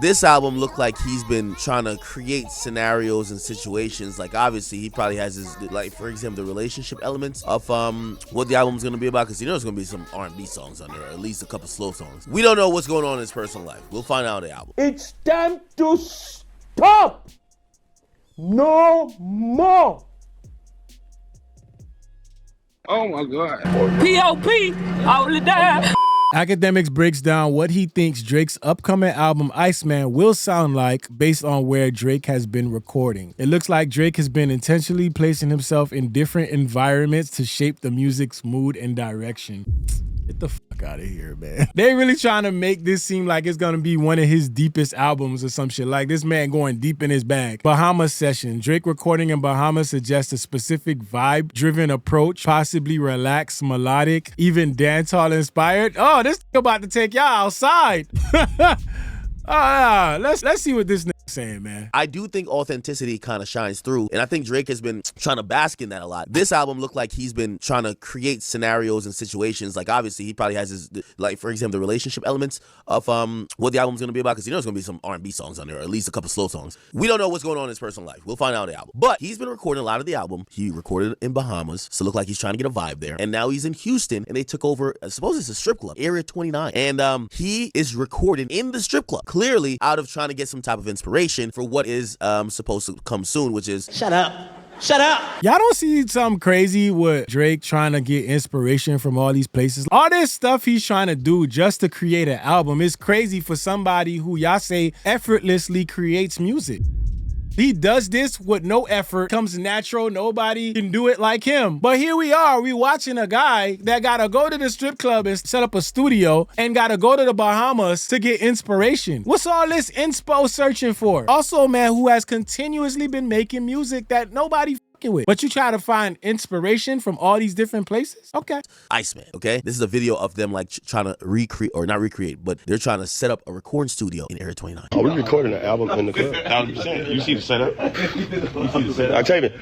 This album looked like he's been trying to create scenarios and situations. Like obviously he probably has his, like for example, the relationship elements of what the album's gonna be about, because you know there's gonna be some R&B songs on there, or at least a couple slow songs. We don't know what's going on in his personal life. We'll find out on the album. It's time to stop. No more. Oh my God. P.O.P. all the time. Akademiks breaks down what he thinks Drake's upcoming album Iceman will sound like based on where Drake has been recording. It looks like Drake has been intentionally placing himself in different environments to shape the music's mood and direction. Get the fuck out of here, man. They really trying to make this seem like it's gonna be one of his deepest albums or some shit. Like this man going deep in his bag. Bahamas session. Drake recording in Bahamas suggests a specific vibe-driven approach, possibly relaxed, melodic, even dancehall inspired. Oh, this about to take y'all outside. Let's see what this nigga saying, man. I do think authenticity kind of shines through, and I think Drake has been trying to bask in that a lot. This album looked like he's been trying to create scenarios and situations. Like obviously he probably has his, like for example, the relationship elements of what the album's gonna be about, because you know there's gonna be some R&B songs on there, or at least a couple slow songs. We don't know what's going on in his personal life. We'll find out on the album. But he's been recording a lot of the album. He recorded in Bahamas, so it looked like he's trying to get a vibe there. And now he's in Houston, and they took over, I suppose it's a strip club, Area 29. And he is recording in the strip club, clearly out of trying to get some type of inspiration for what is supposed to come soon, which is Shut up. Shut up. Y'all don't see something crazy with Drake trying to get inspiration from all these places? All this stuff he's trying to do just to create an album is crazy for somebody who y'all say effortlessly creates music. He does this with no effort, comes natural, nobody can do it like him. But here we are, we watching a guy that gotta go to the strip club and set up a studio and gotta go to the Bahamas to get inspiration. What's all this inspo searching for? Also, man, who has continuously been making music that nobody fucking with. But you try to find inspiration from all these different places? Okay. Iceman, okay? This is a video of them like trying to recreate, or not recreate, but they're trying to set up a recording studio in Area 29. Are we recording an album in the club? 100%. You see the setup? Octavian.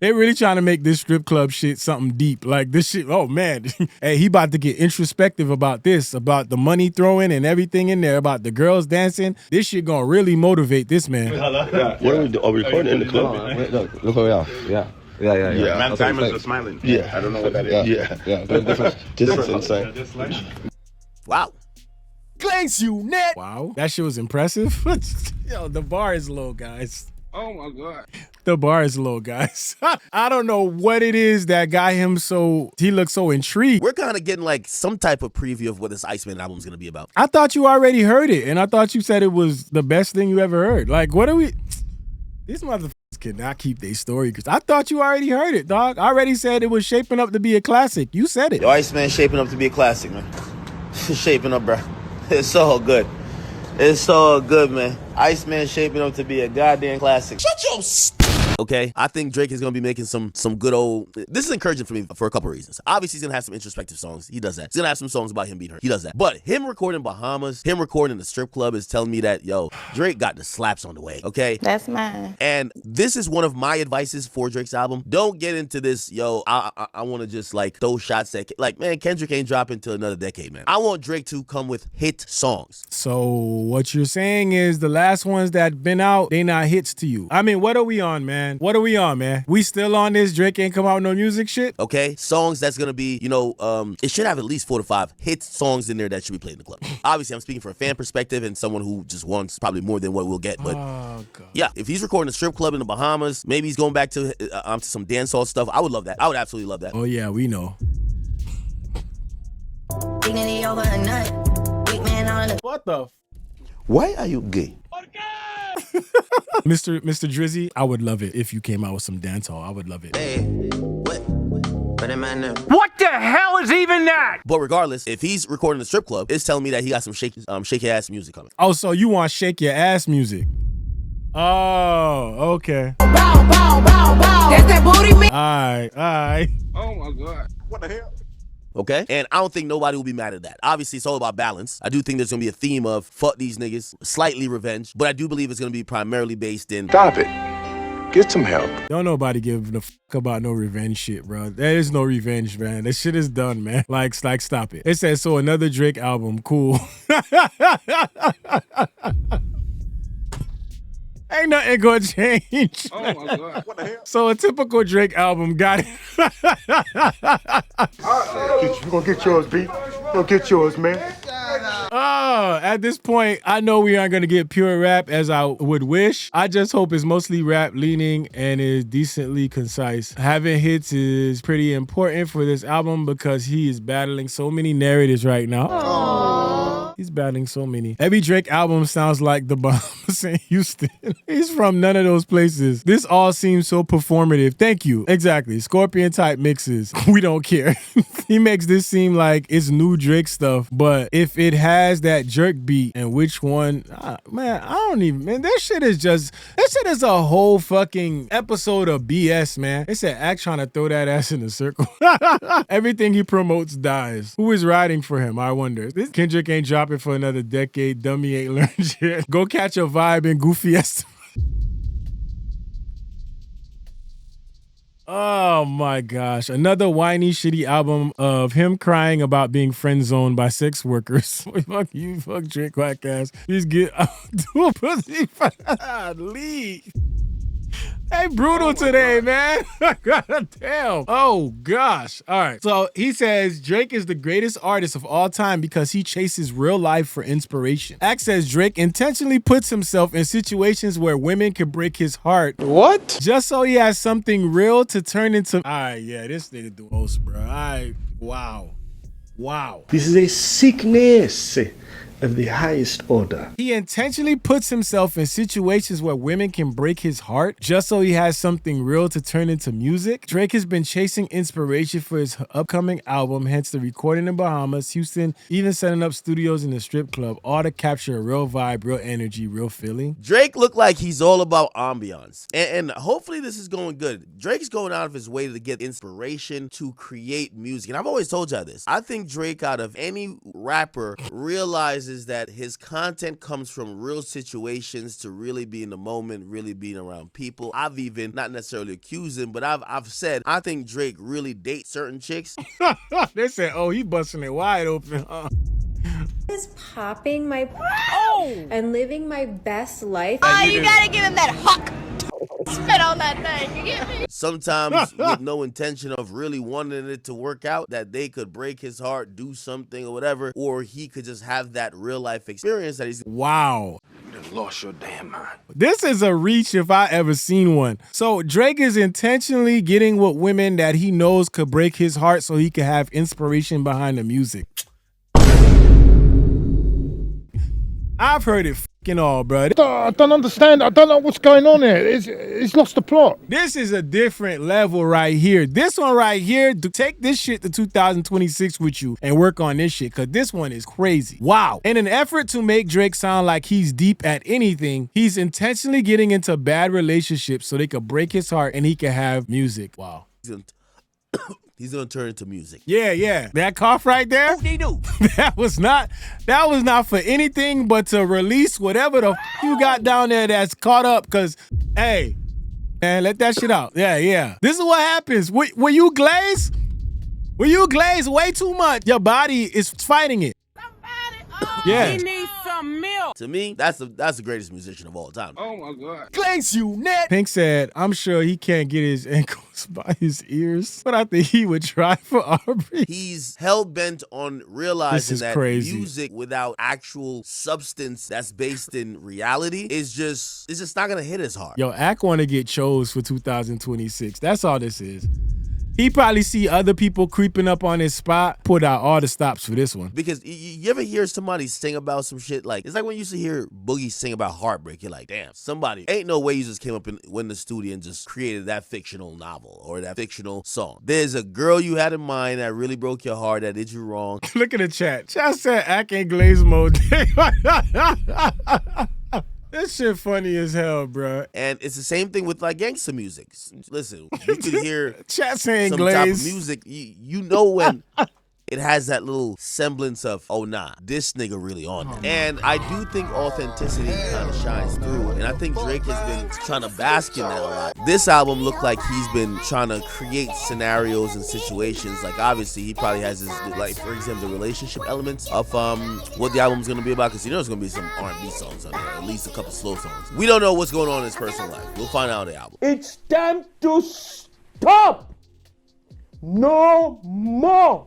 They really trying to make this strip club shit something deep. Like this shit, oh man. Hey, he about to get introspective about this, about the money throwing and everything in there, about the girls dancing. This shit gonna really motivate this man. What are we doing? Are we recording in the club? Look where we are. Yeah. Man, diamonds are smiling. Yeah. I don't know what that is. Yeah. This is insane. Wow. Glaze you net. Wow. That shit was impressive. Yo, the bar is low, guys. Oh my God. The bar is low, guys. I don't know what it is that got him so, he looks so intrigued. We're kind of getting like some type of preview of what this Iceman album's gonna be about. I thought you already heard it, and I thought you said it was the best thing you ever heard. Like, what are we? These motherfuckers cannot keep their story, because I thought you already heard it, dog. I already said it was shaping up to be a classic. You said it. Yo, Iceman shaping up to be a classic, man. Shaping up, bro. It's so good. It's so good, man. Iceman shaping up to be a goddamn classic. Shut your okay? I think Drake is gonna be making some good old. This is encouraging for me for a couple reasons. Obviously, he's gonna have some introspective songs. He does that. He's gonna have some songs about him being hurt. He does that. But him recording Bahamas, him recording the strip club is telling me that, yo, Drake got the slaps on the way, okay? That's mine. And this is one of my advices for Drake's album. Don't get into this, yo, I want to just like throw shots at, like, man, Kendrick ain't dropping until another decade, man. I want Drake to come with hit songs. So what you're saying is the last ones that been out, they not hits to you. I mean, what are we on, man? What are we on, man? We still on this Drake ain't come out with no music shit? Okay, songs that's gonna be, you know, it should have at least 4 to 5 hit songs in there that should be played in the club. Obviously, I'm speaking for a fan perspective and someone who just wants probably more than what we'll get, but yeah, if he's recording a strip club in the Bahamas, maybe he's going back to some dancehall stuff. I would love that. I would absolutely love that. Oh yeah, we know. Dignity over a nut. Big man on the. What the? Why are you gay? Mr. Drizzy, I would love it if you came out with some dancehall. I would love it. Hey, what the hell is even that? But regardless, if he's recording the strip club, it's telling me that he got some shaky ass music coming. Oh, so you want shake your ass music? Oh, okay. Bow, bow, bow, bow. That's that booty man. All right. Oh my God. What the hell? Okay? And I don't think nobody will be mad at that. Obviously, it's all about balance. I do think there's going to be a theme of fuck these niggas, slightly revenge, but I do believe it's going to be primarily based in... Stop it. Get some help. Don't nobody give a fuck about no revenge shit, bro. There is no revenge, man. That shit is done, man. Like, stop it. It says, so another Drake album. Cool. Ain't nothing gonna change. Oh my God. What the hell? So a typical Drake album got it. You gonna get yours, B. Go get yours, man. At this point, I know we aren't gonna get pure rap as I would wish. I just hope it's mostly rap leaning and is decently concise. Having hits is pretty important for this album because he is battling so many narratives right now. Aww. He's battling so many. Every Drake album sounds like the Bahamas in Houston. He's from none of those places. This all seems so performative. Thank you. Exactly. Scorpion type mixes. We don't care. He makes this seem like it's new Drake stuff, but if it has that jerk beat and which one, man, I don't even, man, this shit is a whole fucking episode of BS, man. They said Act trying to throw that ass in a circle. Everything he promotes dies. Who is riding for him, I wonder. This Kendrick ain't dropping for another decade. Dummy ain't learned shit. Go catch a vibe in Goofy Est. Oh my gosh. Another whiny, shitty album of him crying about being friend zoned by sex workers. Fuck you, fuck Drake, whack ass. Please get out. Do a pussy. Leave. Hey, brutal today, man. God damn. Oh, gosh. All right. So he says Drake is the greatest artist of all time because he chases real life for inspiration. Act says Drake intentionally puts himself in situations where women can break his heart. What? Just so he has something real to turn into. All right, yeah, this nigga do most, bro. All right. Wow. Wow. This is a sickness of the highest order. He intentionally puts himself in situations where women can break his heart just so he has something real to turn into music. Drake has been chasing inspiration for his upcoming album, hence the recording in Bahamas, Houston, even setting up studios in the strip club, all to capture a real vibe, real energy, real feeling. Drake looked like he's all about ambiance. And hopefully this is going good. Drake's going out of his way to get inspiration to create music. And I've always told y'all this. I think Drake, out of any rapper, realizes that his content comes from real situations to really be in the moment, really being around people. I've even, not necessarily accused him, but I've said, I think Drake really dates certain chicks. They said, oh, he busting it wide open. Is popping my and living my best life. Oh, you gotta give him that huck. Spit on that thing, you get me? Sometimes with no intention of really wanting it to work out, that they could break his heart, do something or whatever, or he could just have that real life experience that he's. Wow. You done lost your damn mind. This is a reach if I ever seen one. So Drake is intentionally getting with women that he knows could break his heart so he could have inspiration behind the music. I've heard it fucking all, bro. I don't understand. I don't know what's going on here. It's lost the plot. This is a different level right here. This one right here, take this shit to 2026 with you and work on this shit, because this one is crazy. Wow. In an effort to make Drake sound like he's deep at anything, he's intentionally getting into bad relationships so they could break his heart and he can have music. Wow. He's gonna turn into music. Yeah. That cough right there, that was not for anything but to release whatever the you got down there that's caught up, because, hey, man, let that shit out. Yeah. This is what happens. When you glaze way too much, your body is fighting it. Yeah. He needs some milk. To me, that's the greatest musician of all time. Oh my God. Glaze you, net. Pink said, I'm sure he can't get his ankles by his ears, but I think he would try for Aubrey. He's hell-bent on realizing that crazy. Music without actual substance that's based in reality is just not gonna hit as hard. Yo, Ack want to get chose for 2026. That's all this is. He probably see other people creeping up on his spot, put out all the stops for this one. Because you ever hear somebody sing about some shit, like, it's like when you used to hear Boogie sing about heartbreak, you're like, damn, somebody, ain't no way you just came up and went in the studio and just created that fictional novel or that fictional song. There's a girl you had in mind that really broke your heart, that did you wrong. Look at the chat. Chat said Ack ain't glaze mode. This shit funny as hell, bro. And it's the same thing with like gangster music. Listen, you could hear chat saying some glaze type of music. You know when it has that little semblance of, oh nah, this nigga really on it. And I do think authenticity kind of shines through, and I think Drake has been trying to bask in that a lot. This album looked like he's been trying to create scenarios and situations. Like obviously he probably has his, like for example, the relationship elements of what the album's gonna be about, because you know there's gonna be some R&B songs on there, at least a couple slow songs. We don't know what's going on in his personal life. We'll find out on the album. It's time to stop. No more.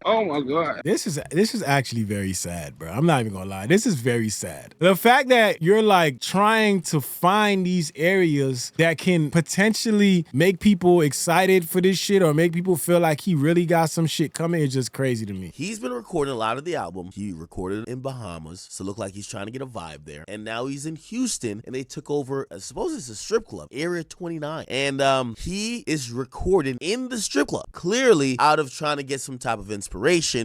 Oh my God. This is actually very sad, bro. I'm not even gonna lie. This is very sad. The fact that you're like trying to find these areas that can potentially make people excited for this shit or make people feel like he really got some shit coming is just crazy to me. He's been recording a lot of the album. He recorded in Bahamas, so it looked like he's trying to get a vibe there. And now he's in Houston, and they took over, I suppose it's a strip club, Area 29. And he is recording in the strip club, clearly out of trying to get some type of inspiration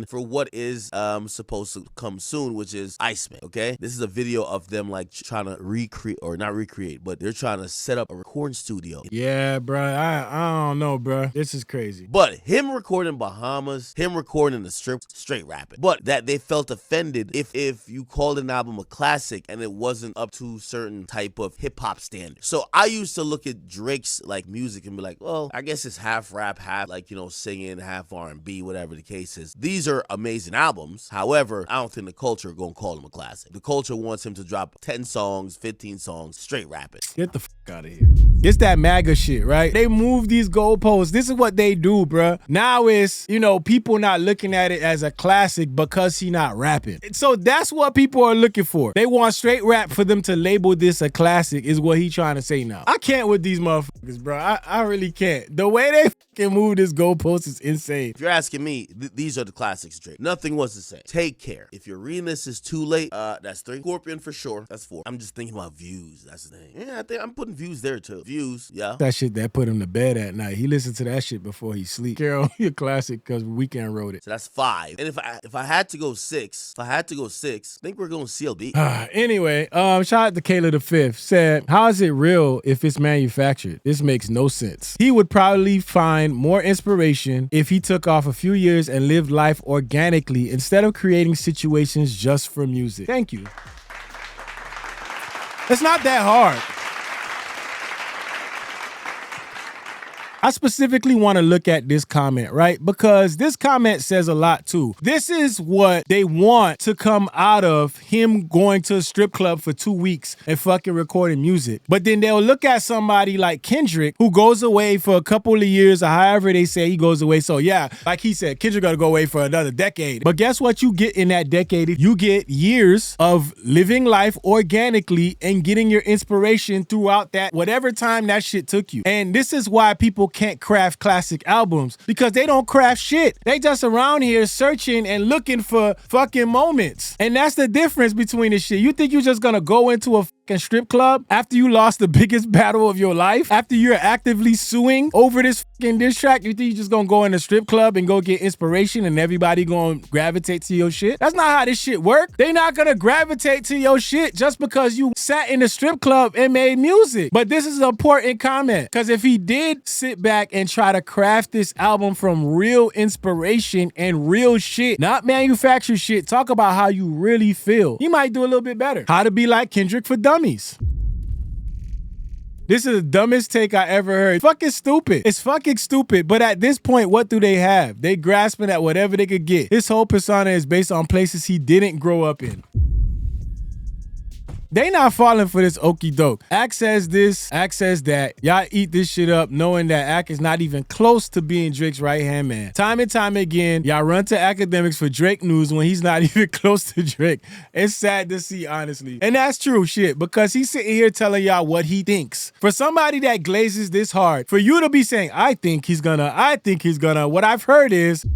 for what is supposed to come soon, which is Iceman. Okay, this is a video of them like trying to recreate, or not recreate, but they're trying to set up a recording studio. Yeah, bro. I don't know, bro. This is crazy. But him recording Bahamas, him recording the strip, straight rapping. But that they felt offended if you called an album a classic and it wasn't up to certain type of hip hop standard. So I used to look at Drake's like music and be like, well, I guess it's half rap, half like, you know, singing, half R&B, whatever the case is. These are amazing albums. However, I don't think the culture are gonna call him a classic. The culture wants him to drop 10 songs, 15 songs, straight rapping. Get the fuck out of here. It's that MAGA shit, right? They move these goalposts. This is what they do, bruh. Now it's, you know, people not looking at it as a classic because he not rapping. So that's what people are looking for. They want straight rap for them to label this a classic is what he trying to say now. I can't with these motherfuckers, bro. I really can't. The way they fucking move this goalpost is insane. If you're asking me, these are the classics, Drake. Nothing was the same. Take Care. If you're reading this is too late, that's 3. Scorpion for sure. That's 4. I'm just thinking about Views. That's the thing. Yeah, I think I'm putting Views there too. Views, yeah. That shit that put him to bed at night. He listened to that shit before he sleep. Carol, a classic because Weeknd wrote it. So that's 5. And if I had to go 6, I think we're going CLB. Anyway, shout out to Kayla the Fifth. Said, how is it real if it's manufactured? This makes no sense. He would probably find more inspiration if he took off a few years and lived life organically instead of creating situations just for music. Thank you. It's not that hard. I specifically want to look at this comment, right? Because this comment says a lot too. This is what they want to come out of him going to a strip club for 2 weeks and fucking recording music. But then they'll look at somebody like Kendrick who goes away for a couple of years or however they say he goes away. So yeah, like he said, Kendrick got to go away for another decade. But guess what you get in that decade? You get years of living life organically and getting your inspiration throughout that, whatever time that shit took you. And this is why people can't craft classic albums, because they don't craft shit. They just around here searching and looking for fucking moments. And that's the difference between this shit. You think you're just gonna go into a fucking strip club after you lost the biggest battle of your life, after you're actively suing over this fucking diss track? You think you're just gonna go in a strip club and go get inspiration and everybody gonna gravitate to your shit? That's not how this shit work. They not gonna gravitate to your shit just because you sat in a strip club and made music. But this is an important comment, because if he did sit back and try to craft this album from real inspiration and real shit, not manufactured shit, talk about how you really feel, he might do a little bit better. How to be like Kendrick for dummies. This is the dumbest take I ever heard. Fucking stupid. It's fucking stupid. But at this point, what do they have? They grasping at whatever they could get. His whole persona is based on places he didn't grow up in. They not falling for this okie doke. Ak says this, Ak says that. Y'all eat this shit up knowing that Ak is not even close to being Drake's right-hand man. Time and time again, y'all run to Akademiks for Drake news when he's not even close to Drake. It's sad to see, honestly. And that's true shit, because he's sitting here telling y'all what he thinks. For somebody that glazes this hard, for you to be saying, I think he's gonna, what I've heard is,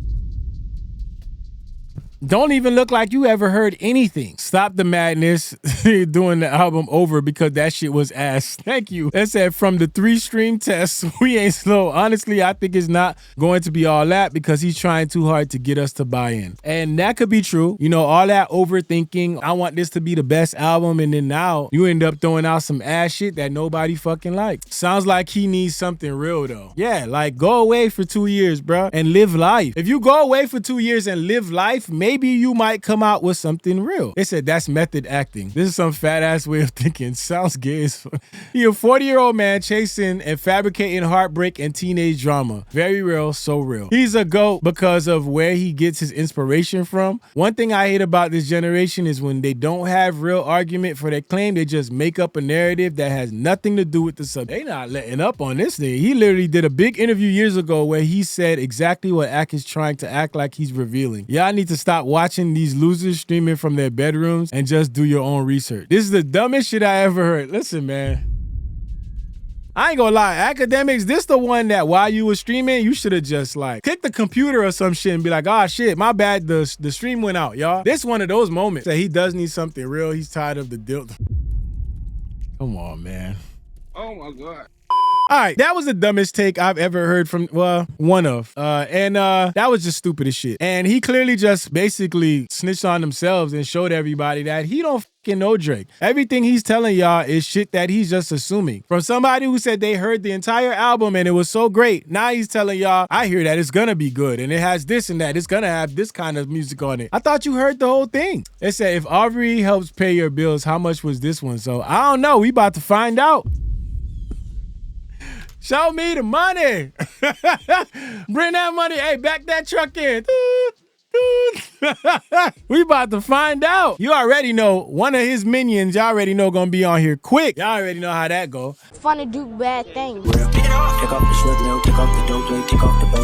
don't even look like you ever heard anything. Stop the madness. doing the album over because that shit was ass. Thank you. That said, from the 3 stream tests, we ain't slow. Honestly, I think it's not going to be all that because he's trying too hard to get us to buy in. And that could be true. You know, all that overthinking, I want this to be the best album, and then now you end up throwing out some ass shit that nobody fucking likes. Sounds like he needs something real though. Yeah, like go away for 2 years, bro, and live life. If you go away for 2 years and live life, maybe you might come out with something real. They said that's method acting. This is some fat ass way of thinking. Sounds gay as fuck. He a 40-year-old man chasing and fabricating heartbreak and teenage drama. Very real, so real. He's a GOAT because of where he gets his inspiration from. One thing I hate about this generation is when they don't have real argument for their claim, they just make up a narrative that has nothing to do with the subject. They not letting up on this thing. He literally did a big interview years ago where he said exactly what Ak is trying to act like he's revealing. Y'all need to stop watching these losers streaming from their bedrooms and just do your own research. This is the dumbest shit I ever heard. Listen, man. I ain't gonna lie, Akademiks, this the one that while you was streaming, you should have just like kicked the computer or some shit and be like, oh shit, my bad, the stream went out, y'all. This one of those moments that he does need something real. He's tired of the deal. Come on, man. Oh my God. All right, that was the dumbest take I've ever heard from, well, one of. That was just stupid as shit. And he clearly just basically snitched on themselves and showed everybody that he don't fucking know Drake. Everything he's telling y'all is shit that he's just assuming. From somebody who said they heard the entire album and it was so great, now he's telling y'all, I hear that it's gonna be good and it has this and that. It's gonna have this kind of music on it. I thought you heard the whole thing. It said, if Aubrey helps pay your bills, how much was this one? So I don't know. We about to find out. Show me the money. Bring that money. Hey, back that truck in. We about to find out. You already know one of his minions, y'all already know gonna be on here quick. Y'all already know how that go. Fun to do bad things. Take off the short nail, take off the dope, take off the